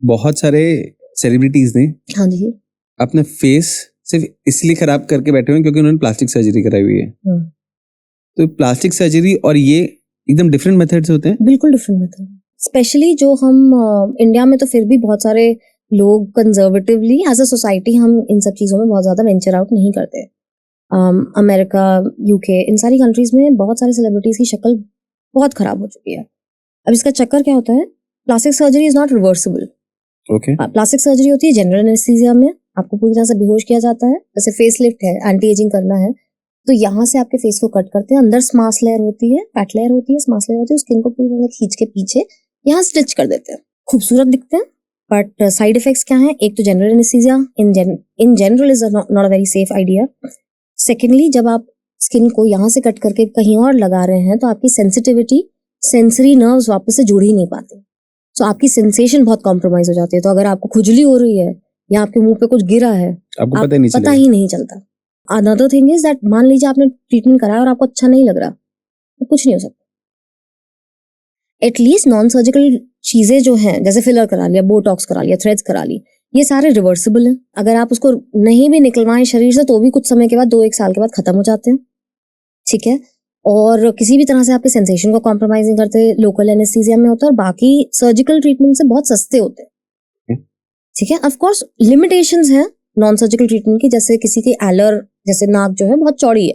बहुत सारे सेलिब्रिटीज ने हाँ जी। अपना फेस सिर्फ इसलिए खराब करके बैठे हुए हैं क्योंकि उन्होंने प्लास्टिक सर्जरी कराई हुई है। तो प्लास्टिक सर्जरी और ये एकदम डिफरेंट मेथड्स होते हैं। बिल्कुल डिफरेंट मेथड। स्पेशली जो हम इंडिया में तो फिर भी बहुत सारे लोग कंजर्वेटिवली एज अ सोसाइटी हम इन सब चीज़ों में बहुत ज़्यादा वेंचर आउट नहीं करते। अमेरिका, यूके, इन सारी कंट्रीज में बहुत सारे सेलिब्रिटीज की शक्ल बहुत खराब हो चुकी है। अब इसका चक्कर क्या होता है, plastic surgery is not reversible. Okay. Plastic surgery होती है जनरल एनेस्थीसिया में, आपको पूरी तरह से बेहोश किया जाता है। जैसे फेस लिफ्ट है, एंटी एजिंग करना है, तो यहाँ से आपके फेस को कट करते हैं, अंदर स्मास लेयर होती है, फैट लेयर होती है, स्मास लेयर होती है, स्किन को पूरी तरह खींच के पीछे यहाँ स्टिच कर देते हैं। खूबसूरत दिखते हैं, बट साइड इफेक्ट्स क्या हैं? एक तो general anaesthesia in general is not a very safe idea. Secondly, जब आप स्किन को यहाँ से कट करके कहीं और लगा रहे हैं तो आपकी सेंसिटिविटी, सेंसरी नर्व्स वापस से जुड़ ही नहीं पाती, तो आपकी सेंसेशन बहुत कॉम्प्रोमाइज हो जाती है। तो अगर आपको खुजली हो रही है या आपके मुंह पे कुछ गिरा है, आपको पता ही नहीं चलता। अनदर थिंग इज दैट, मान लीजिए आपने ट्रीटमेंट कराया और आपको अच्छा नहीं लग रहा, तो कुछ नहीं हो सकता। एटलीस्ट नॉन सर्जिकल चीजें जो हैं, जैसे फिलर करा लिया, बोटॉक्स करा लिया, थ्रेड्स करा ली, ये सारे रिवर्सिबल हैं। अगर आप उसको नहीं भी निकलवाएं शरीर से तो भी कुछ समय के बाद, 2-1 साल के बाद खत्म हो जाते हैं, ठीक है। और किसी भी तरह से आपके सेंसेशन को कॉम्प्रोमाइज नहीं करते, लोकल एनेस्थीसिया में होता है, और बाकी सर्जिकल ट्रीटमेंट से बहुत सस्ते होते हैं, ठीक है। ऑफ कोर्स लिमिटेशंस हैं नॉन सर्जिकल ट्रीटमेंट की, जैसे किसी की एलर, जैसे नाक जो है बहुत चौड़ी है,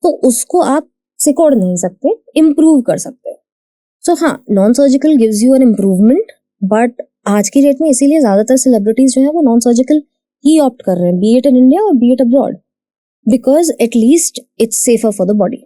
तो उसको आप सिकोड़ नहीं सकते, इम्प्रूव कर सकते हैं। सो हाँ, non surgical gives you an improvement, but आज की डेट में इसीलिए ज्यादातर सेलिब्रिटीज जो है वो नॉन सर्जिकल ही ऑप्ट कर रहे हैं, बी इट इन इंडिया और B it abroad, because at least it's safer for the body.